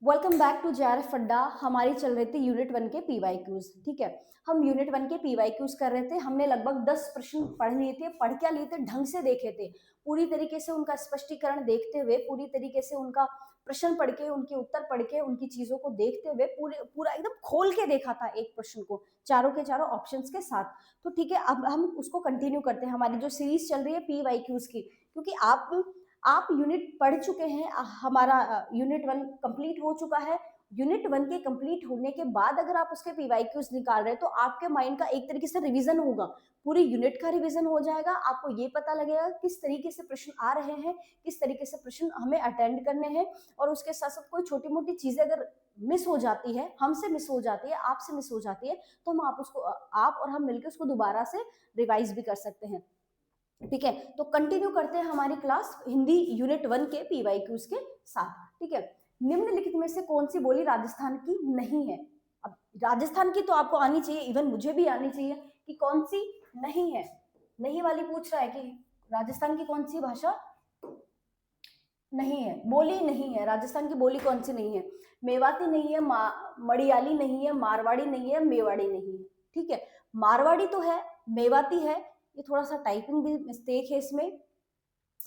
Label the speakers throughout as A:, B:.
A: Welcome back to JRF अड्डा। हमारी चल रही थी यूनिट 1 के पीवाई क्यूज। ठीक है, हम यूनिट 1 के पीवाई क्यूज कर रहे थे। हमने लगभग 10 प्रश्न पढ़ लिए थे। पढ़ क्या लिए थे, ढंग से देखे थे, पूरी तरीके से उनका स्पष्टीकरण देखते हुए, पूरी तरीके से उनका प्रश्न पढ़ के, उनके उत्तर पढ़ के, उनकी चीजों को देखते हुए पूरा एकदम खोल के देखा था एक प्रश्न को, चारों के चारों ऑप्शंस के साथ। तो ठीक है, अब हम उसको कंटिन्यू करते हैं, हमारी जो सीरीज चल रही है पीवाई क्यूज की। क्योंकि आप यूनिट पढ़ चुके हैं, हमारा यूनिट 1 कंप्लीट हो चुका है। यूनिट 1 के कंप्लीट होने के बाद अगर आप उसके पीवाईक्यूज निकाल रहे हैं तो आपके माइंड का एक तरीके से रिवीजन होगा, पूरी यूनिट का रिवीजन हो जाएगा। आपको ये पता लगेगा किस तरीके से प्रश्न आ रहे हैं, किस तरीके से प्रश्न हमें अटेंड करने हैं। और उसके साथ साथ कोई छोटी मोटी चीजें अगर मिस हो जाती है, हमसे मिस हो जाती है, आपसे मिस हो जाती है, तो हम आप और हम मिलकर उसको दोबारा से रिवाइज भी कर सकते हैं। ठीक है, तो कंटिन्यू करते हैं हमारी क्लास हिंदी यूनिट 1 के पीवाईक्यूज के साथ। ठीक है, निम्नलिखित में से कौन सी बोली राजस्थान की नहीं है? अब राजस्थान की तो आपको आनी चाहिए, इवन मुझे भी आनी चाहिए कि कौन सी नहीं है। नहीं वाली पूछ रहा है कि राजस्थान की कौन सी भाषा नहीं है, बोली नहीं है। राजस्थान की बोली कौन सी नहीं है? मेवाती नहीं है, मड़ियाली नहीं है, मारवाड़ी नहीं है, मेवाड़ी नहीं है। ठीक है, मारवाड़ी तो है, मेवाती है। ये थोड़ा सा टाइपिंग भी मिस्टेक है इसमें।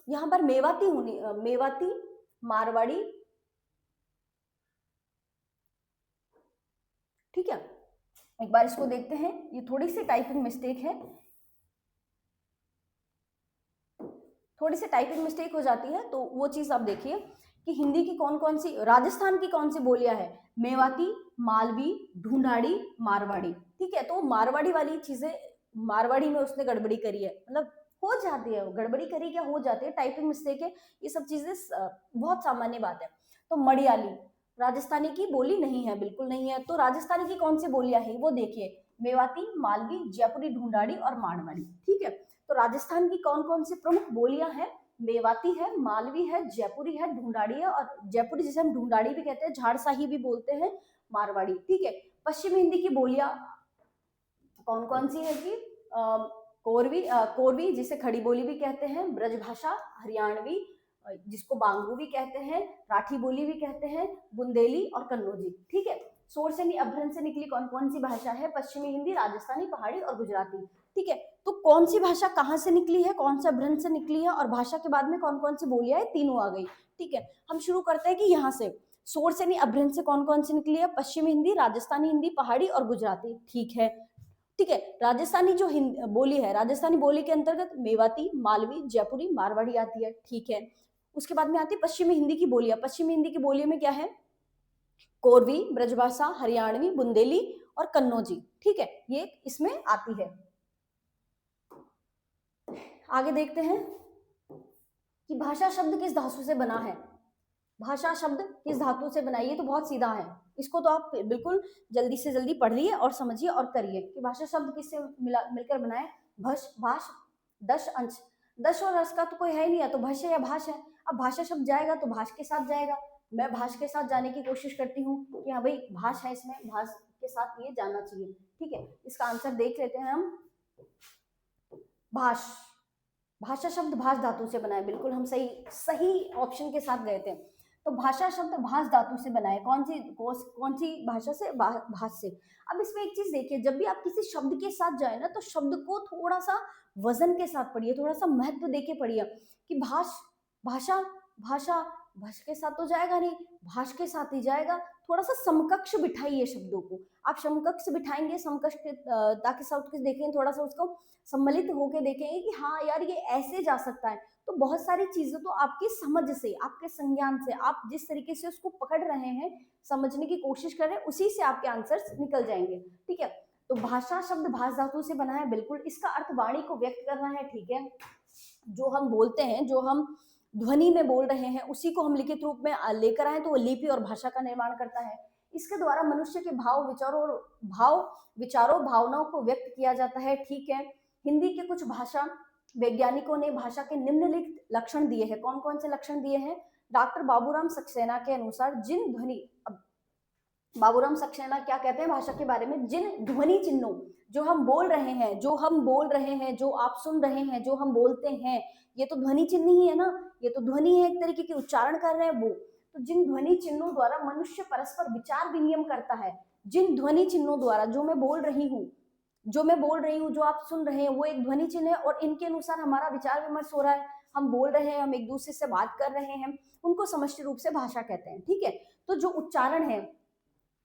A: यहाँ पर मेवाती होनी, मेवाती, मारवाड़ी। ठीक है, एक बार इसको देखते हैं, ये थोड़ी सी टाइपिंग मिस्टेक है, थोड़ी सी टाइपिंग मिस्टेक हो जाती है, तो वो चीज आप देखिए कि हिंदी की कौन कौन सी, राजस्थान की कौन सी बोलियां है? मेवाती, मालवी, ढूंढाड़ी, मारवाड़ी। ठीक है, तो मारवाड़ी वाली चीजें, मारवाड़ी में उसने गड़बड़ी करी है, मतलब हो जाती है, गड़बड़ी करी क्या, हो जाती है, टाइपिंग मिस्टेक है, ये सब चीजें बहुत सामान्य बात है। तो मड़ियाली राजस्थानी की बोली नहीं है, बिल्कुल नहीं है। तो राजस्थानी की कौन सी बोलियां है वो देखिए, मेवाती, मालवी, जयपुरी, ढूंढाड़ी और मारवाड़ी। ठीक है, तो राजस्थान की कौन कौन सी प्रमुख बोलियां हैं? मेवाती है, मालवी है, जयपुरी है, ढूंढाड़ी है, और जयपुरी जिसे हम ढूंढाड़ी भी कहते हैं, झाड़साही भी बोलते हैं, मारवाड़ी। ठीक है, पश्चिमी हिंदी की बोलियां कौन कौन सी है जी? कोरवी जिसे खड़ी बोली भी कहते हैं, ब्रजभाषा, हरियाणवी जिसको बांगरू भी कहते हैं, राठी बोली भी कहते हैं, बुंदेली और कन्नौजी। ठीक है, सोर से अभ्रन से निकली कौन कौन सी भाषा है? पश्चिमी हिंदी, राजस्थानी, पहाड़ी और गुजराती। ठीक है, तो कौन सी भाषा कहाँ से निकली है, कौन सा अभ्रन से निकली है, और भाषा के बाद में कौन कौन सी बोलियां है, तीनों आ गई। ठीक है, हम शुरू करते हैं कि यहाँ से सोर से अभ्रन से कौन कौन सी निकली है? पश्चिमी हिंदी, राजस्थानी हिंदी, पहाड़ी और गुजराती। ठीक है, ठीक है, राजस्थानी जो बोली है, राजस्थानी बोली के अंतर्गत मेवाती, मालवी, जयपुरी, मारवाड़ी आती है। ठीक है, उसके बाद में आती है पश्चिमी हिंदी की बोलियां। पश्चिमी हिंदी की बोलियों में क्या है? कोरवी, ब्रजभाषा, हरियाणवी, बुंदेली और कन्नौजी। ठीक है, ये इसमें आती है। आगे देखते हैं कि भाषा शब्द किस धातु से बना है। भाषा शब्द किस धातु से बना है? ये तो बहुत सीधा है, इसको तो आप बिल्कुल जल्दी से जल्दी पढ़िए और समझिए और करिए कि भाषा शब्द किससे मिलकर बना है। भष, भाष, दश, अंश। दश और अंश का तो कोई है ही नहीं, है तो भष है या भाष है। अब भाषा शब्द जाएगा तो भाष के साथ जाएगा। मैं भाष के साथ जाने की कोशिश करती हूँ कि हाँ भाई भाष है, इसमें भाष के साथ ये जाना चाहिए। ठीक है, इसका आंसर देख लेते हैं हम। भाष, भाषा शब्द भाष धातु से बना है, बिल्कुल हम सही सही ऑप्शन के साथ गए थे। तो भाषा शब्द भाष धातु से बना है, कौन सी भाषा से? भाष से। अब इसमें एक चीज देखिए, जब भी आप किसी शब्द के साथ जाए ना, तो शब्द को थोड़ा सा वजन के साथ पढ़िए, थोड़ा सा महत्व देके पढ़िए कि भाषा, भाषा भाष के साथ तो जाएगा नहीं, भाष के साथ ही जाएगा। थोड़ा सा समकक्ष बिठाइए शब्दों को, आप समकक्ष बिठाएंगे, समकक्ष ताकि सब कुछ देखें, थोड़ा सा उसको सम्मिलित होकर देखेंगे कि हाँ यार ये ऐसे जा सकता है। तो बहुत सारी चीजें तो आपकी समझ से, आपके संज्ञान से, आप जिस तरीके से उसको पकड़ रहे हैं, समझने की कोशिश कर रहे हैं, उसी से आपके आंसर्स निकल जाएंगे। ठीक है, तो भाषा शब्द भाष धातु से बना है, बिल्कुल। इसका अर्थ वाणी को व्यक्त करना है। ठीक है, जो हम बोलते हैं, जो हम ध्वनि में बोल रहे हैं, उसी को हम लिखित रूप में लेकर आए तो वो लिपि और भाषा का निर्माण करता है। इसके द्वारा मनुष्य के विचारों भावनाओं को व्यक्त किया जाता है। ठीक है, हिंदी के कुछ भाषा वैज्ञानिकों ने भाषा के निम्नलिखित लक्षण दिए हैं। कौन कौन से लक्षण दिए हैं? डॉक्टर बाबूराम सक्सेना के अनुसार जिन ध्वनि, बाबूराम सक्सेना क्या कहते हैं भाषा के बारे में? जिन ध्वनि चिन्हों, जो हम बोल रहे हैं, जो आप सुन रहे हैं, जो हम बोलते हैं, ये तो ध्वनि चिन्ह ही है ना, ये तो ध्वनि है, एक तरीके की उच्चारण कर रहे हैं वो। तो जिन ध्वनि चिन्हों द्वारा मनुष्य परस्पर विचार विनिमय करता है, जिन ध्वनि चिन्हों द्वारा, जो मैं बोल रही हूँ, जो आप सुन रहे हैं, वो एक ध्वनि चिन्ह है और इनके अनुसार हमारा विचार विमर्श हो रहा है, हम बोल रहे हैं, हम एक दूसरे से बात कर रहे हैं, उनको समष्टि रूप से भाषा कहते हैं। ठीक है, तो जो उच्चारण है,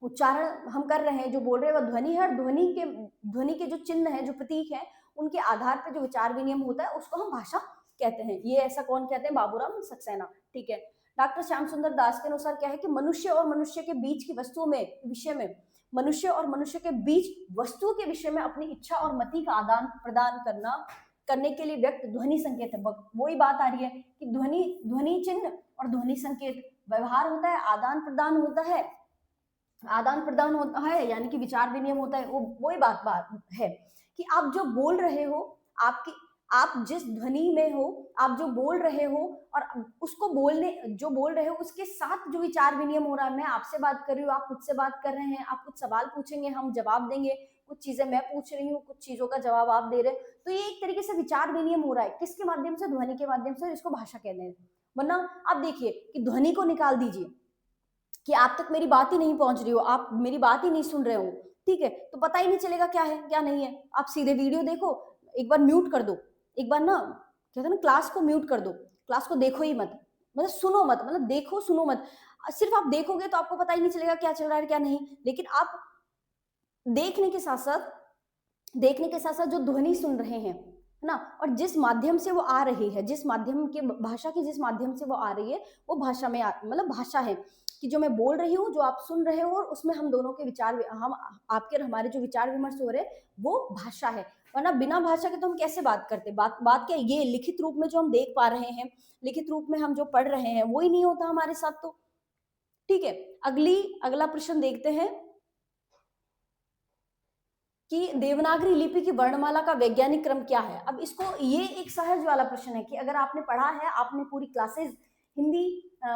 A: उच्चारण हम कर रहे हैं, जो बोल रहे हैं वो ध्वनि है, और ध्वनि के जो चिन्ह है, जो प्रतीक है, उनके आधार पर जो विचार विनिमय होता है उसको हम भाषा कहते हैं। ये ऐसा कौन कहते हैं? बाबूराम सक्सेना। ठीक है, डॉक्टर श्याम सुंदर दास के अनुसार क्या है कि मनुष्य और मनुष्य के बीच की वस्तुओं में विषय में मनुष्य और मनुष्य के बीच वस्तुओं के विषय में अपनी इच्छा और मति का आदान प्रदान करने के लिए व्यक्त ध्वनि संकेत है। वही बात आ रही है कि ध्वनि चिन्ह और ध्वनि संकेत व्यवहार होता है, आदान प्रदान होता है, यानी कि विचार विनिमय होता है। वही बात है कि आप जो बोल रहे हो, आप जिस ध्वनि में हो, आप जो बोल रहे हो, और उसको जो बोल रहे हो उसके साथ जो विचार विनिमय हो रहा है, मैं आपसे बात कर रही हूँ, आप मुझसे बात कर रहे हैं, आप कुछ सवाल पूछेंगे, हम जवाब देंगे, कुछ चीजें मैं पूछ रही हूँ, कुछ चीजों का जवाब आप दे रहे हैं, तो ये एक तरीके से विचार विनिमय हो रहा है। किसके माध्यम से? ध्वनि के माध्यम से, इसको भाषा कहते हैं। वरना आप देखिए कि ध्वनि को निकाल दीजिए कि आप तक मेरी बात ही नहीं पहुंच रही हो, आप मेरी बात ही नहीं सुन रहे हो, ठीक है, तो पता ही नहीं चलेगा क्या है क्या नहीं है। आप सीधे वीडियो देखो, एक बार म्यूट कर दो, एक बार ना कहते हैं ना, क्लास को म्यूट कर दो, क्लास को देखो ही मत, मतलब सुनो मत, मतलब देखो सुनो मत। सिर्फ आप देखोगे तो आपको पता ही नहीं चलेगा क्या चल रहा है क्या नहीं, लेकिन आप देखने के साथ साथ जो ध्वनि सुन रहे हैं, है ना, और जिस माध्यम से वो आ रही है, जिस माध्यम के भाषा की जिस माध्यम से वो आ रही है, वो भाषा में मतलब भाषा है कि जो मैं बोल रही हूँ, जो आप सुन रहे हो, और उसमें हम दोनों के विचार, हम आपके और हमारे जो विचार विमर्श हो रहे हैं, वो भाषा है। वरना बिना भाषा के तो हम कैसे बात करते? बात क्या, ये लिखित रूप में जो हम देख पा रहे हैं, लिखित रूप में हम जो पढ़ रहे हैं, वो ही नहीं होता हमारे साथ तो। ठीक है, अगला प्रश्न देखते हैं कि देवनागरी लिपि की वर्णमाला का वैज्ञानिक क्रम क्या है। अब इसको, ये एक सहज वाला प्रश्न है कि अगर आपने पढ़ा है, आपने पूरी क्लासेस हिंदी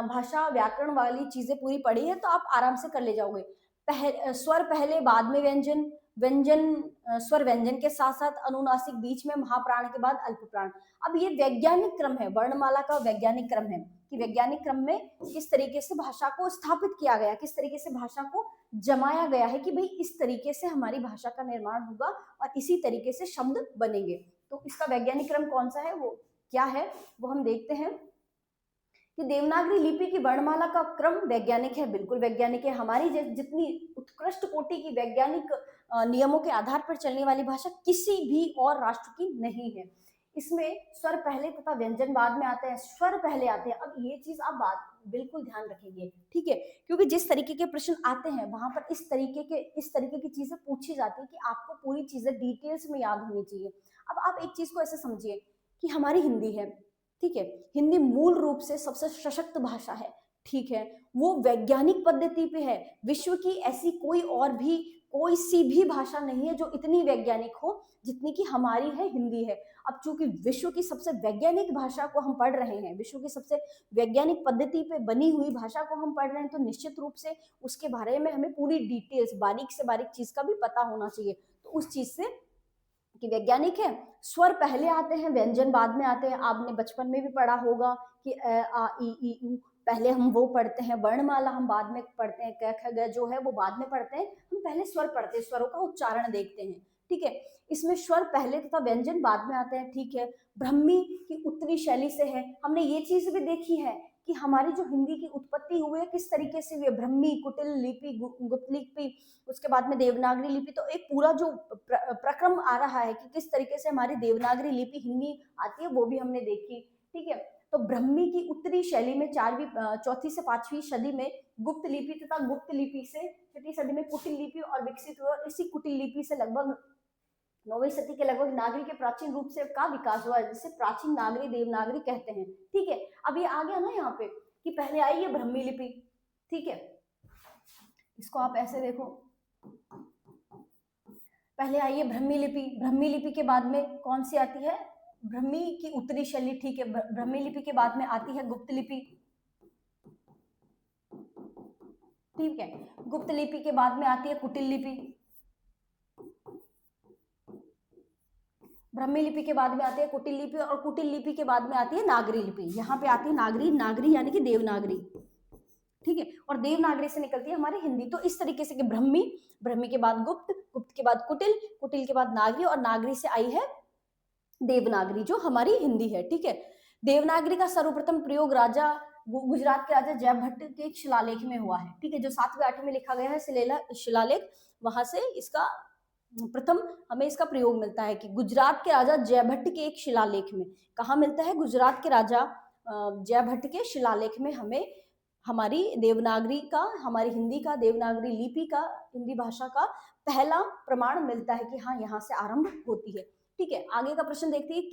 A: भाषा व्याकरण वाली चीजें पूरी पढ़ी है, तो आप आराम से कर ले जाओगे। स्वर पहले, बाद में व्यंजन, स्वर व्यंजन के साथ साथ अनुनासिक, बीच में महाप्राण के बाद अल्प प्राण। अब ये वैज्ञानिक क्रम है, वर्णमाला का वैज्ञानिक क्रम है कि वैज्ञानिक क्रम में किस तरीके से भाषा को स्थापित किया गया, किस तरीके से भाषा को जमाया गया है कि भाई इस तरीके से हमारी भाषा का निर्माण होगा और इसी तरीके से शब्द बनेंगे। तो इसका वैज्ञानिक क्रम कौन सा है, वो क्या है, वो हम देखते हैं कि देवनागरी लिपि की वर्णमाला का क्रम वैज्ञानिक है, बिल्कुल वैज्ञानिक है। हमारी जितनी उत्कृष्ट कोटि की वैज्ञानिक नियमों के आधार पर चलने वाली भाषा किसी भी और राष्ट्र की नहीं है। इसमें स्वर पहले तथा व्यंजन बाद में आते हैं, स्वर पहले आते हैं। अब ये चीज आप बात बिल्कुल ध्यान रखेंगे, ठीक है, क्योंकि जिस तरीके के प्रश्न आते हैं वहां पर इस तरीके की चीजें पूछी जाती है कि आपको पूरी चीजें डिटेल्स में याद होनी चाहिए। अब आप एक चीज को ऐसे समझिए कि हमारी हिंदी है, ठीक है, हिंदी मूल रूप से सबसे सशक्त भाषा है, ठीक है, वो वैज्ञानिक पद्धति पे है। विश्व की ऐसी कोई सी भी भाषा नहीं है जो इतनी वैज्ञानिक हो जितनी कि हमारी है, हिंदी है। अब चूंकि विश्व की सबसे वैज्ञानिक भाषा को हम पढ़ रहे हैं, विश्व की सबसे वैज्ञानिक पद्धति पे बनी हुई भाषा को हम पढ़ रहे हैं, तो निश्चित रूप से उसके बारे में हमें पूरी डिटेल्स, बारीक से बारीक चीज का भी पता होना चाहिए। तो उस चीज से कि वैज्ञानिक है, स्वर पहले आते हैं, व्यंजन बाद में आते हैं। आपने बचपन में भी पढ़ा होगा कि अ आ ई उ पहले हम वो पढ़ते हैं, वर्णमाला हम बाद में पढ़ते हैं, क ख ग जो है वो बाद में पढ़ते हैं, हम पहले स्वर पढ़ते हैं, स्वरों का उच्चारण देखते हैं, ठीक है। इसमें स्वर पहले तथा व्यंजन बाद में आते हैं, ठीक है। ब्रह्मी की उत्तरी शैली से है, हमने ये चीज भी देखी है कि हमारी जो हिंदी की उत्पत्ति हुई है किस तरीके से हुई है, ब्रह्मी, कुटिल लिपि, गुप्त लिपि, उसके बाद में देवनागरी लिपि। तो एक पूरा जो प्रक्रम आ रहा है कि किस तरीके से हमारी देवनागरी लिपि हिंदी आती है, वो भी हमने देखी, ठीक है। तो ब्रह्मी की उत्तरी शैली में चौथी से 5वीं सदी में गुप्त लिपि तथा गुप्त लिपि से 6वीं सदी में कुटिल लिपि और विकसित हुआ, और इसी कुटिल लिपि से लगभग 9वीं सदी के लगभग नागरी के प्राचीन रूप से का विकास हुआ, जिसे प्राचीन नागरी देवनागरी कहते हैं, ठीक है। अब ये आ गया ना यहाँ पे कि पहले आई है ब्रह्मी लिपि, ठीक है, इसको आप ऐसे देखो, पहले आई है ब्रह्मी लिपि, ब्रह्मी लिपि के बाद में कौन सी आती है, ब्रह्मी की उत्तरी शैली, ठीक है। ब्रह्मी लिपि के बाद में आती है गुप्त लिपि, ठीक है। गुप्त लिपि के बाद में आती है कुटिल लिपि, ब्रह्मी लिपि के बाद में आती है कुटिल लिपि, और कुटिल लिपि के बाद में आती है नागरी लिपि। यहाँ पे आती है नागरी यानी कि देवनागरी, ठीक है, और देवनागरी से निकलती है हमारी हिंदी। तो इस तरीके से कि ब्रह्मी, ब्रह्मी के बाद गुप्त, गुप्त के बाद कुटिल, कुटिल के बाद नागरी, और नागरी से आई है देवनागरी जो हमारी हिंदी है। ठीक है, देवनागरी का सर्वप्रथम प्रयोग राजा गुजरात के राजा जयभट्ट के एक शिलालेख में हुआ है। ठीक है, जो 7वीं 8वीं में लिखा गया है शिलालेख, वहां से इसका प्रथम हमें इसका प्रयोग मिलता है कि गुजरात के राजा जयभट्ट के एक शिलालेख में। कहाँ मिलता है? गुजरात के राजा जयभट्ट के शिलालेख में हमें हमारी देवनागरी का, हमारी हिंदी का, देवनागरी लिपि का, हिंदी भाषा का पहला प्रमाण मिलता है कि हाँ, यहाँ से आरंभ होती है। ठीक है, आगे का प्रश्न देखते हैं।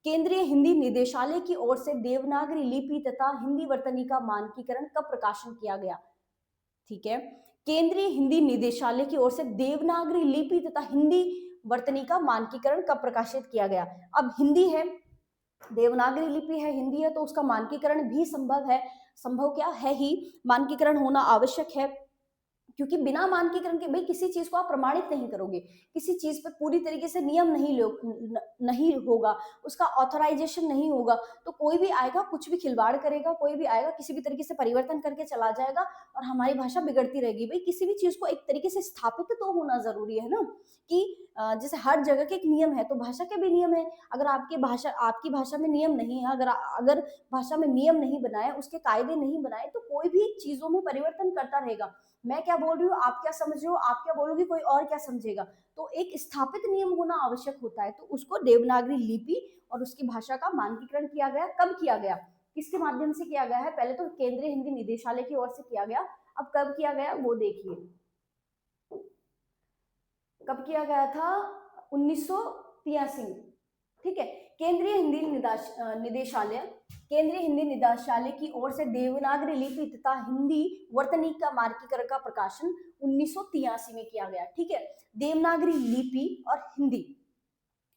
A: केंद्रीय हिंदी निदेशालय की ओर से देवनागरी लिपि तथा हिंदी वर्तनी का मानकीकरण कब प्रकाशन किया गया? ठीक है, केंद्रीय हिंदी निदेशालय की ओर से देवनागरी लिपि तथा हिंदी वर्तनी का मानकीकरण कब प्रकाशित किया गया? अब हिंदी है, देवनागरी लिपि है, हिंदी है, तो उसका मानकीकरण भी संभव है। संभव क्या है ही, मानकीकरण होना आवश्यक है, क्योंकि बिना मानकीकरण के भाई किसी चीज को आप प्रमाणित नहीं करोगे, किसी चीज पे पूरी तरीके से नियम नहीं होगा, उसका ऑथराइजेशन नहीं होगा, तो कोई भी आएगा कुछ भी खिलवाड़ करेगा, कोई भी आएगा किसी भी तरीके से परिवर्तन करके चला जाएगा और हमारी भाषा बिगड़ती रहेगी। भाई किसी भी चीज को एक तरीके से स्थापित तो होना जरूरी है ना, कि जैसे हर जगह के एक नियम है, तो भाषा के भी नियम है। अगर आपकी भाषा में नियम नहीं है, अगर भाषा में नियम नहीं बनाए, उसके कायदे नहीं बनाए, तो कोई भी चीजों में परिवर्तन करता रहेगा। मैं क्या बोल रही हूँ, आप क्या समझ रहे हो, आप क्या बोलोगे, कोई और क्या समझेगा। तो एक स्थापित नियम होना आवश्यक होता है। तो उसको देवनागरी लिपि और उसकी भाषा का मानकीकरण किया गया। कब किया गया, किसके माध्यम से किया गया है? पहले तो केंद्रीय हिंदी निदेशालय की ओर से किया गया। अब कब किया गया वो देखिए, कब किया गया था? 1983 में। ठीक है, केंद्रीय हिंदी निदेशालय की ओर से देवनागरी लिपि तथा हिंदी वर्तनी का मानकीकरण का प्रकाशन 1983 में किया गया। ठीक है, देवनागरी लिपि और हिंदी,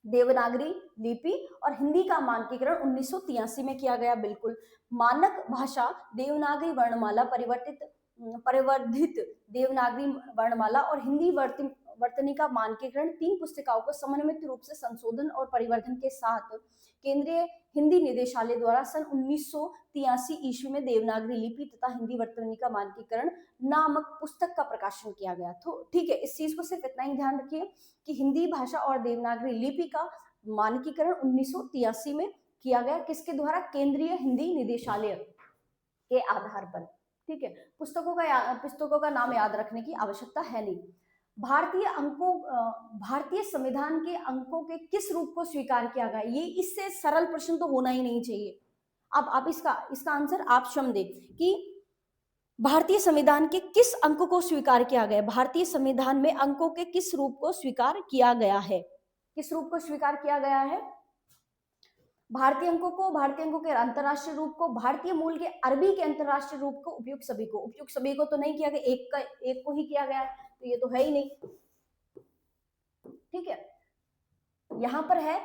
A: देवनागरी लिपि और हिंदी का मानकीकरण 1983 में किया गया। बिल्कुल, मानक भाषा देवनागरी वर्णमाला, परिवर्धित देवनागरी वर्णमाला और हिंदी वर्तनी का मानकीकरण 3 पुस्तिकाओं को समन्वित रूप से संशोधन और परिवर्धन के साथ केंद्रीय हिंदी निदेशालय द्वारा सन 1983 ईस्वी में देवनागरी लिपि तथा हिंदी वर्तनी का मानकीकरण नामक पुस्तक का प्रकाशन किया गया। तो ठीक है, इस चीज को सिर्फ इतना ही ध्यान रखिए कि हिंदी भाषा और देवनागरी लिपि का मानकीकरण 1983 में किया गया। किसके द्वारा? केंद्रीय हिंदी निदेशालय के आधार पर। ठीक है, पुस्तकों का नाम याद रखने की आवश्यकता है नहीं। भारतीय संविधान के अंकों के किस रूप को स्वीकार किया गया? ये इससे सरल प्रश्न तो होना ही नहीं चाहिए। अब आप इसका आंसर आप स्वयं दें कि भारतीय संविधान के किस अंक को स्वीकार किया गया? भारतीय संविधान में अंकों के किस रूप को स्वीकार किया गया है? किस रूप को स्वीकार किया गया है? भारतीय अंकों को, भारतीय अंकों के अंतरराष्ट्रीय रूप को, भारतीय मूल के अरबी के अंतरराष्ट्रीय रूप को, उपयुक्त सभी को तो नहीं किया गया, एक को ही किया गया, तो ये तो है ही नहीं। ठीक है, यहां पर है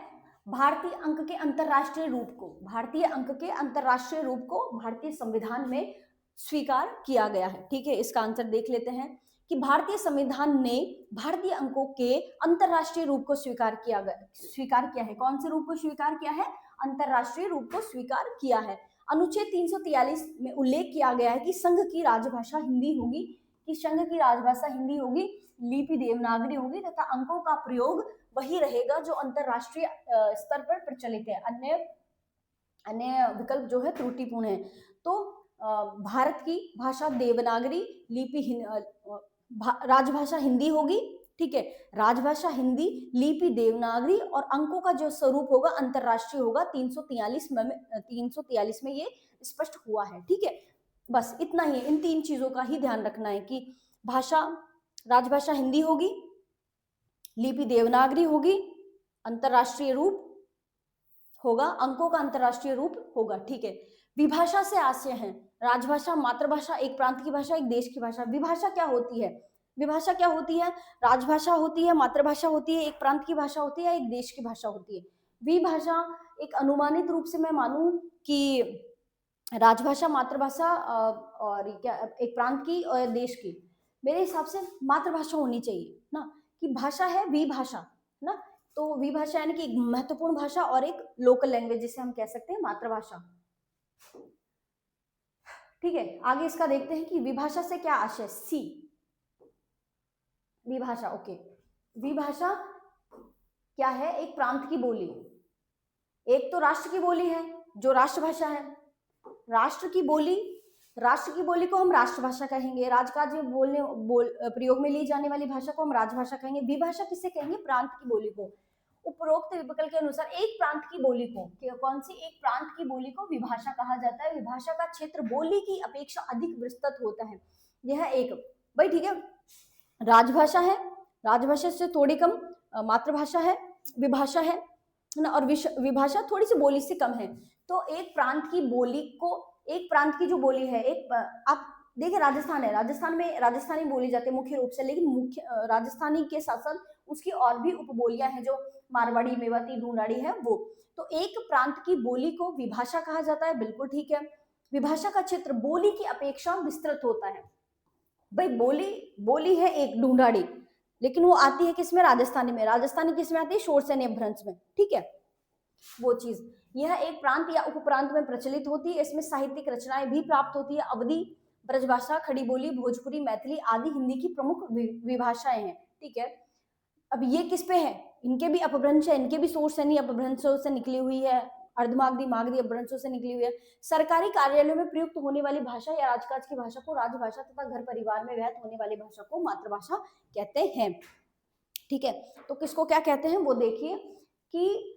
A: भारतीय अंक के अंतरराष्ट्रीय रूप को, भारतीय अंक के अंतरराष्ट्रीय रूप को भारतीय संविधान में स्वीकार किया गया है। ठीक है, इसका आंसर देख लेते हैं कि भारतीय संविधान ने भारतीय अंकों के अंतरराष्ट्रीय रूप को स्वीकार किया है। कौन से रूप को स्वीकार किया है? अंतरराष्ट्रीय रूप को स्वीकार किया है। अनुच्छेद 343 में उल्लेख किया गया है कि संघ की राजभाषा हिंदी होगी, लिपि देवनागरी होगी तथा अंकों का प्रयोग वही रहेगा जो अंतरराष्ट्रीय स्तर पर प्रचलित है। अन्य विकल्प जो है त्रुटिपूर्ण है। तो भारत की भाषा देवनागरी, लिपि राजभाषा हिंदी होगी। ठीक है, राजभाषा हिंदी, लिपि देवनागरी और अंकों का जो स्वरूप होगा अंतरराष्ट्रीय होगा। 343 में ये स्पष्ट हुआ है। ठीक है, बस इतना ही, इन 3 चीजों का ही ध्यान रखना है कि राजभाषा हिंदी होगी, लिपि देवनागरी होगी, अंतरराष्ट्रीय रूप होगा, अंकों का अंतरराष्ट्रीय रूप होगा। ठीक है, विभाषा से आशय है राजभाषा, मातृभाषा, एक प्रांत की भाषा, एक देश की भाषा। विभाषा क्या होती है? राजभाषा होती है, मातृभाषा होती है, एक प्रांत की भाषा होती है, एक देश की भाषा होती है। विभाषा एक अनुमानित रूप से मैं मानूं कि राजभाषा, मातृभाषा और क्या एक प्रांत की और देश की, मेरे हिसाब से मातृभाषा होनी चाहिए ना, कि भाषा है विभाषा ना, तो विभाषा यानी कि एक महत्वपूर्ण भाषा और एक लोकल लैंग्वेज जिसे हम कह सकते हैं मातृभाषा। ठीक है, आगे इसका देखते हैं कि विभाषा से क्या आशय। सी, विभाषा, ओके। विभाषा क्या है? एक प्रांत की बोली। एक तो राष्ट्र की बोली है जो राष्ट्रभाषा है, राष्ट्र की बोली, राष्ट्र की बोली को हम राष्ट्रभाषा कहेंगे, राजकाज में प्रयोग में ली जाने वाली भाषा को हम राजभाषा कहेंगे। विभाषा किसे कहेंगे? प्रांत की बोली को। उपरोक्त विकल्प के अनुसार एक प्रांत की बोली को, कौन सी? एक प्रांत की बोली को विभाषा कहा जाता है। विभाषा का क्षेत्र बोली की अपेक्षा अधिक विस्तृत होता है। यह एक, भाई ठीक है, राजभाषा है, राजभाषा से थोड़ी कम मातृभाषा है, विभाषा है ना, और विभाषा थोड़ी सी बोली से कम है। तो एक प्रांत की बोली को, एक प्रांत की जो बोली है, एक आप देखिए राजस्थान है, राजस्थान में राजस्थानी बोली जाती है मुख्य रूप से, लेकिन मुख्य राजस्थानी के साथ साथ उसकी और भी उपबोलियां हैं जो मारवाड़ी, मेवाती, ढूंढाड़ी है वो। तो एक प्रांत की बोली को विभाषा कहा जाता है, बिल्कुल ठीक है। विभाषा का क्षेत्र बोली की अपेक्षा विस्तृत होता है। भाई बोली है एक ढूंढाड़ी, लेकिन वो आती है किसमें? राजस्थानी में। राजस्थानी किसमें आती है? शोर से अपभ्रंश में, ठीक है, वो चीज। यह एक प्रांत या उपप्रांत में प्रचलित होती है। इसमें साहित्यिक रचनाएं भी प्राप्त होती है। अवधी, ब्रजभाषा, खड़ी बोली, भोजपुरी, मैथिली आदि हिंदी की प्रमुख विभाषाएं हैं, ठीक है। अब ये किस पे है? इनके भी अपभ्रंश है, इनके भी सोर्स यानी अपभ्रंशों से निकली हुई है, अर्धमागधी, मागधी अपभ्रंशों से निकली हुई है। सरकारी कार्यालयों में प्रयुक्त होने वाली भाषा या राजकाज की भाषा को राजभाषा तथा घर परिवार में व्यवहृत होने वाली भाषा को मातृभाषा कहते हैं, ठीक है। तो किसको क्या कहते हैं वो देखिए कि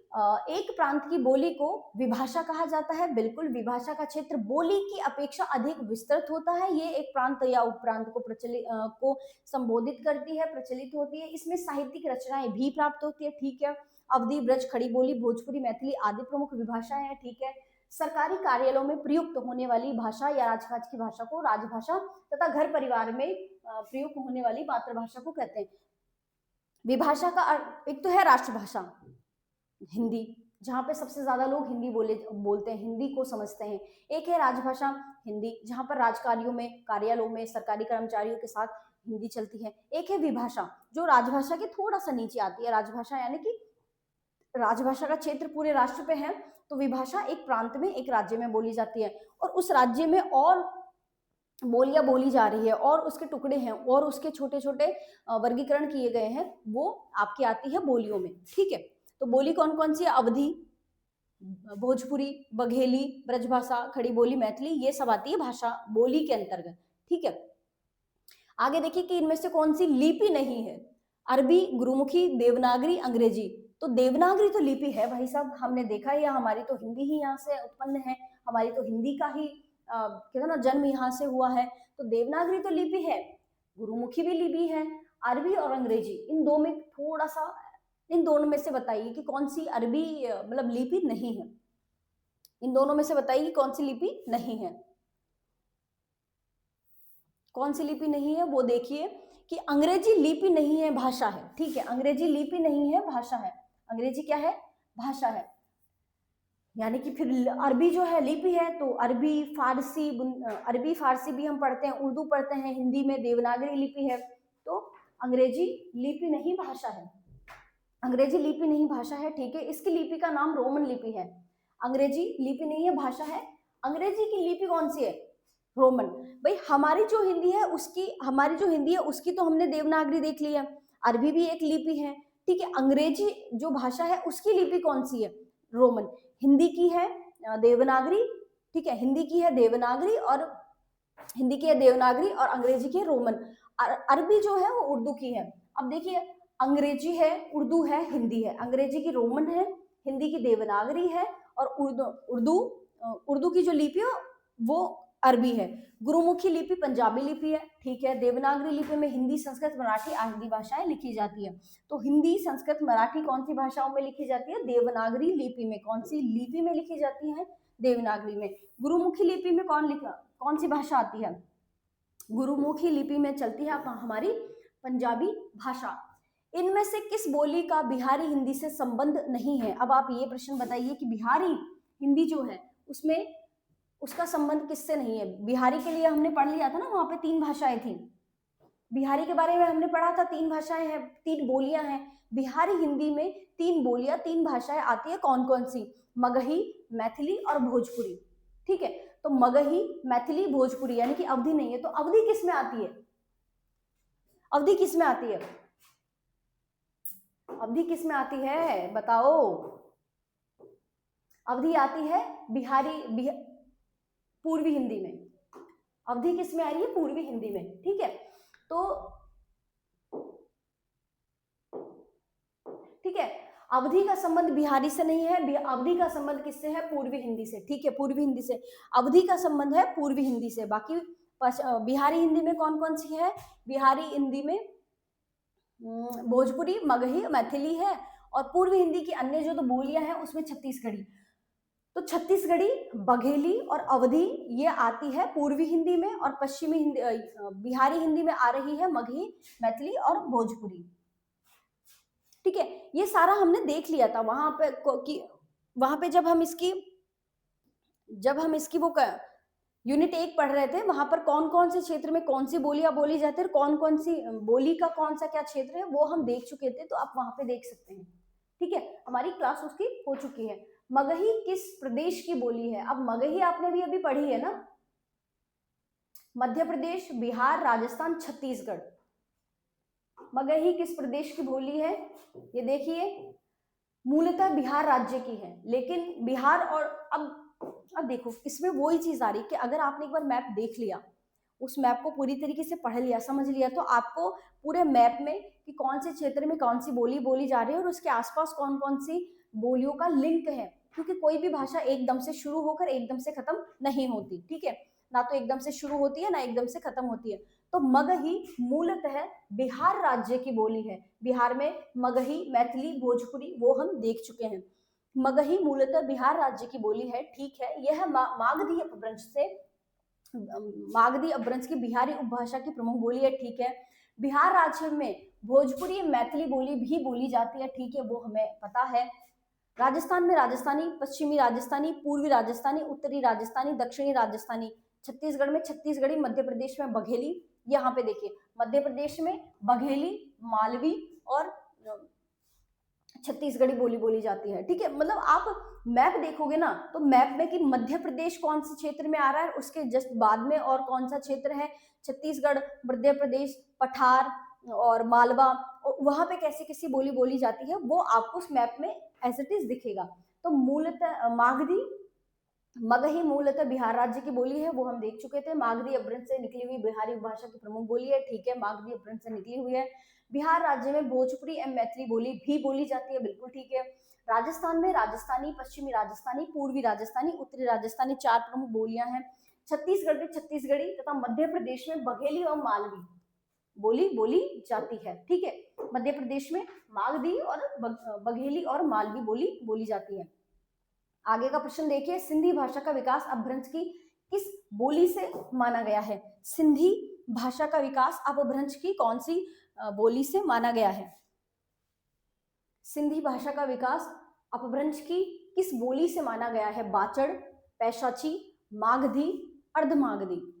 A: एक प्रांत की बोली को विभाषा कहा जाता है, बिल्कुल। विभाषा का क्षेत्र बोली की अपेक्षा अधिक विस्तृत होता है। ये एक प्रांत या उपप्रांत को संबोधित करती है, प्रचलित होती है। इसमें साहित्यिक रचनाएं भी प्राप्त होती है, ठीक है। अवधी, ब्रज, खड़ी बोली, भोजपुरी, मैथिली आदि प्रमुख विभाषाएं हैं, ठीक है। सरकारी कार्यालयों में प्रयुक्त होने वाली भाषा या राजकाज की भाषा को राजभाषा तथा घर परिवार में प्रयुक्त होने वाली मातृभाषा को कहते हैं। विभाषा का एक तो है राष्ट्रभाषा हिंदी, जहाँ पे सबसे ज्यादा लोग हिंदी बोलते हैं, हिंदी को समझते हैं। एक है राजभाषा हिंदी, जहाँ पर राजकार्यों में, कार्यालयों में सरकारी कर्मचारियों के साथ हिंदी चलती है। एक है विभाषा जो राजभाषा के थोड़ा सा नीचे आती है। राजभाषा यानी कि राजभाषा का क्षेत्र पूरे राष्ट्र पे है, तो विभाषा एक प्रांत में, एक राज्य में बोली जाती है, और उस राज्य में और बोलियां बोली जा रही है और उसके टुकड़े हैं और उसके छोटे छोटे वर्गीकरण किए गए हैं, वो आपकी आती है बोलियों में, ठीक है। तो बोली कौन कौन सी है? अवधी, भोजपुरी, बघेली, ब्रजभाषा, खड़ी बोली, मैथिली, ये सब आती है भाषा बोली के अंतर्गत, ठीक है। आगे देखिए कि इनमें से कौन सी लिपि नहीं है। अरबी, गुरुमुखी, देवनागरी, अंग्रेजी। तो देवनागरी तो लिपि है भाई साहब, हमने देखा है, हमारी तो हिंदी ही यहाँ से उत्पन्न है, हमारी तो हिंदी का ही कहते ना जन्म यहाँ से हुआ है। तो देवनागरी तो लिपि है, गुरुमुखी भी लिपि है, अरबी और अंग्रेजी, इन दो में थोड़ा सा, इन दोनों में से बताइए कि कौन सी अरबी मतलब लिपि नहीं है। इन दोनों में से बताइए कि कौन सी लिपि नहीं है, कौन सी लिपि नहीं है। वो देखिए कि अंग्रेजी लिपि नहीं है, भाषा है, ठीक है। अंग्रेजी लिपि नहीं है, भाषा है। अंग्रेजी क्या है? भाषा है। यानी कि फिर अरबी जो है लिपि है, तो अरबी फारसी भी हम पढ़ते हैं, उर्दू पढ़ते हैं, हिंदी में देवनागरी लिपि है। तो अंग्रेजी लिपि नहीं, भाषा है। अंग्रेजी लिपि नहीं, भाषा है, ठीक है। इसकी लिपि का नाम रोमन लिपि है। अंग्रेजी लिपि नहीं है, भाषा है। अंग्रेजी की लिपि कौन सी है? रोमन। भाई हमारी जो हिंदी है उसकी तो हमने देवनागरी देख ली है, अरबी भी एक लिपि है, ठीक है। अंग्रेजी जो भाषा है उसकी लिपि कौन सी है? रोमन। हिंदी की है देवनागरी, ठीक है। हिंदी की है देवनागरी और अंग्रेजी की है रोमन। अरबी जो है वो उर्दू की है। अब देखिए अंग्रेजी है, उर्दू है, हिंदी है। अंग्रेजी की रोमन है, हिंदी की देवनागरी है, और उर्दू की जो लिपि है वो अरबी है। गुरुमुखी लिपि पंजाबी लिपि है, ठीक है। देवनागरी लिपि में हिंदी, संस्कृत, मराठी आदि भाषाएं लिखी जाती है। तो हिंदी, संस्कृत, मराठी कौन सी भाषाओं में लिखी जाती है? देवनागरी लिपि में। कौन सी लिपि में लिखी जाती है? देवनागरी में। गुरुमुखी लिपि में कौन सी भाषा आती है? गुरुमुखी लिपि में चलती है हमारी पंजाबी भाषा। इनमें से किस बोली का बिहारी हिंदी से संबंध नहीं है? अब आप ये प्रश्न बताइए कि बिहारी हिंदी जो है उसमें उसका संबंध किससे नहीं है? बिहारी के लिए हमने पढ़ लिया था ना, वहां पे 3 भाषाएं थी। बिहारी के बारे में हमने पढ़ा था, 3 भाषाएं हैं, 3 बोलियां हैं। बिहारी हिंदी में 3 बोलियां, 3 भाषाएं आती है, कौन कौन सी? मगही, मैथिली और भोजपुरी, ठीक है। तो मगही, मैथिली, भोजपुरी, यानी कि अवधी नहीं है। तो अवधी किस में आती है? अवधी किस में आती है? अवधी किस में आती है बताओ? अवधी आती है पूर्वी हिंदी में। अवधी किस में आ रही है? पूर्वी हिंदी में, ठीक है। तो ठीक है, अवधी का संबंध बिहारी से नहीं है, अवधी का संबंध किससे है? पूर्वी हिंदी से, ठीक है, पूर्वी हिंदी से अवधी का संबंध है, पूर्वी हिंदी से। बाकी बिहारी हिंदी में कौन कौन सी है? बिहारी हिंदी में भोजपुरी, मगही, मैथिली है, और पूर्वी हिंदी की अन्य जो तो बोलियां हैं उसमें छत्तीसगढ़ी। तो छत्तीसगढ़ी, बघेली और अवधी ये आती है पूर्वी हिंदी में, और पश्चिमी हिंदी बिहारी हिंदी में आ रही है मगही, मैथिली और भोजपुरी, ठीक है। ये सारा हमने देख लिया था वहां पे कि वहां पे जब हम इसकी वो यूनिट 1 पढ़ रहे थे, वहां पर कौन कौन से क्षेत्र में कौन सी बोलियां बोली जाती है, कौन कौन सी बोली का कौन सा क्या क्षेत्र है, वो हम देख चुके थे। तो आप वहां पे देख सकते हैं, ठीक है, हमारी क्लास उसकी हो चुकी है। मगही किस प्रदेश की बोली है? अब मगही आपने भी अभी पढ़ी है ना, मध्य प्रदेश, बिहार, राजस्थान, छत्तीसगढ़। मगही किस प्रदेश की बोली है? ये देखिए, मूलतः बिहार राज्य की है, लेकिन बिहार और अब देखो इसमें वही चीज आ रही कि अगर आपने एक बार मैप देख लिया, उस मैप को पूरी तरीके से पढ़ लिया, समझ लिया, तो आपको पूरे मैप में कि कौन से क्षेत्र में कौन सी बोली बोली जा रही है और उसके आसपास कौन कौन सी बोलियों का लिंक है, क्योंकि कोई भी भाषा एकदम से शुरू होकर एकदम से खत्म नहीं होती, ठीक है, ना तो एकदम से शुरू होती है ना एकदम से खत्म होती है। तो मगही मूलतः बिहार राज्य की बोली है। बिहार में मगही, मैथिली, भोजपुरी वो हम देख चुके हैं। मगही मूलतः बिहार राज्य की बोली है, ठीक है। यह मागधी अपभ्रंश की बिहारी उपभाषा की प्रमुख बोली है, ठीक है। बिहार राज्य में भोजपुरी मैथिली बोली भी बोली जाती है, ठीक है, वो हमें पता है। राजस्थान में राजस्थानी, पश्चिमी राजस्थानी, पूर्वी राजस्थानी, उत्तरी राजस्थानी, दक्षिणी राजस्थानी। छत्तीसगढ़ में छत्तीसगढ़ी, मध्य प्रदेश में बघेली। यहाँ पे देखिए, मध्य प्रदेश में बघेली, मालवी और छत्तीसगढ़ी बोली बोली जाती है, ठीक है। मतलब आप मैप देखोगे ना, तो मैप में कि मध्य प्रदेश कौन से क्षेत्र में आ रहा है, उसके जस्ट बाद में और कौन सा क्षेत्र है, छत्तीसगढ़, मध्य प्रदेश, पठार और मालवा, और वहां पे कैसे कैसी बोली बोली जाती है वो आपको उस मैप में एज इट इज दिखेगा। तो मूलतः मगही मूलतः बिहार राज्य की बोली है, वो हम देख चुके थे। मागधी अपभ्रंश से निकली हुई बिहारी भाषा की प्रमुख बोली है, ठीक है, मागधी अपभ्रंश से निकली हुई है। बिहार राज्य में भोजपुरी एवं मैथिली बोली भी बोली जाती है, बिल्कुल ठीक है। राजस्थान में राजस्थानी, पश्चिमी राजस्थानी, पूर्वी राजस्थानी, उत्तरी राजस्थानी 4 प्रमुख बोलियां हैं। छत्तीसगढ़ में छत्तीसगढ़ी तथा मध्य प्रदेश में बघेली और मालवी बोली बोली जाती है, ठीक है। मध्य प्रदेश में मागधी और बघेली और मालवी बोली बोली जाती है। आगे का प्रश्न देखिए, सिंधी भाषा का विकास अपभ्रंश की किस बोली से माना गया है? सिंधी भाषा का विकास अपभ्रंश की कौन सी बोली से माना गया है? सिंधी भाषा का विकास अपभ्रंश की किस बोली से माना गया है? बाचड़, पैशाची, मागधी, अर्धमागधी।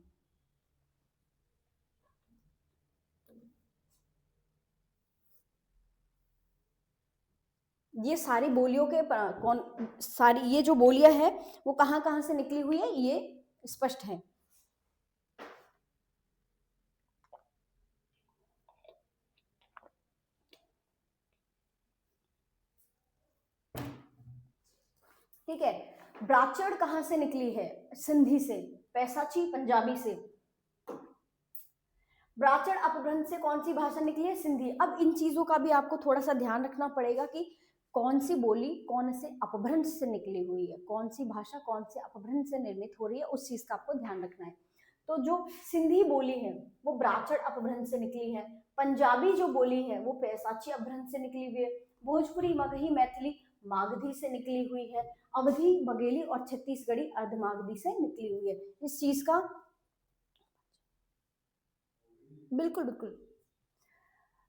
A: ये सारी बोलियों के सारी ये जो बोलियां हैं वो कहां कहां से निकली हुई है, ये स्पष्ट है। ठीक है, ब्राचड़ कहां से निकली है? सिंधी से। पैसाची पंजाबी से। ब्राचड़ अपभ्रंश से कौन सी भाषा निकली है? सिंधी। अब इन चीजों का भी आपको थोड़ा सा ध्यान रखना पड़ेगा कि कौन सी बोली कौन से अपभ्रंश से निकली हुई है, कौन सी भाषा कौन से अपभ्रंश से निर्मित हो रही है, उस चीज का आपको ध्यान रखना है। तो जो सिंधी बोली है वो ब्राचड़ अपभ्रंश से निकली है। पंजाबी जो बोली है वो पैसाची अपभ्रंश से निकली हुई है। भोजपुरी, मगही, मैथिली मागधी से निकली हुई है। अवधी, बघेली और छत्तीसगढ़ी अर्धमागधी से निकली हुई है। इस चीज का बिल्कुल बिल्कुल,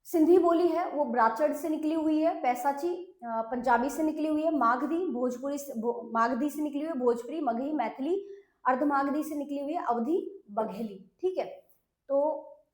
A: सिंधी बोली है वो ब्राचड़ से निकली हुई है। पैसाची पंजाबी से निकली हुई है। मागधी मागधी से निकली हुई है। भोजपुरी, मगही, मैथिली अर्धमागधी से निकली हुई है। अवधी, बघेली, ठीक है। तो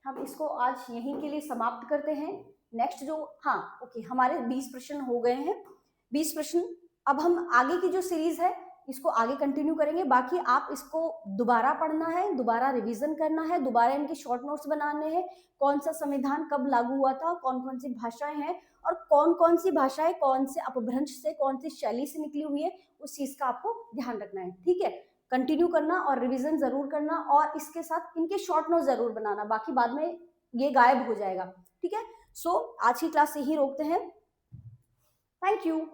A: हम इसको आज यहीं के लिए समाप्त करते हैं। नेक्स्ट जो ओके, हमारे 20 प्रश्न हो गए हैं। 20 प्रश्न। अब हम आगे की जो सीरीज है इसको आगे कंटिन्यू करेंगे। बाकी आप इसको दोबारा पढ़ना है, दोबारा रिवीजन करना है, दोबारा इनके शॉर्ट नोट्स बनाने हैं, कौन सा संविधान कब लागू हुआ था, कौन कौन सी भाषाएं हैं और कौन कौन सी भाषाएं कौन से अपभ्रंश से, कौन सी शैली से निकली हुई है, उस चीज का आपको ध्यान रखना है। ठीक है, कंटिन्यू करना और रिविजन जरूर करना और इसके साथ इनके शॉर्ट नोट जरूर बनाना, बाकी बाद में ये गायब हो जाएगा। ठीक है, सो आज की क्लास यही रोकते हैं। Thank you.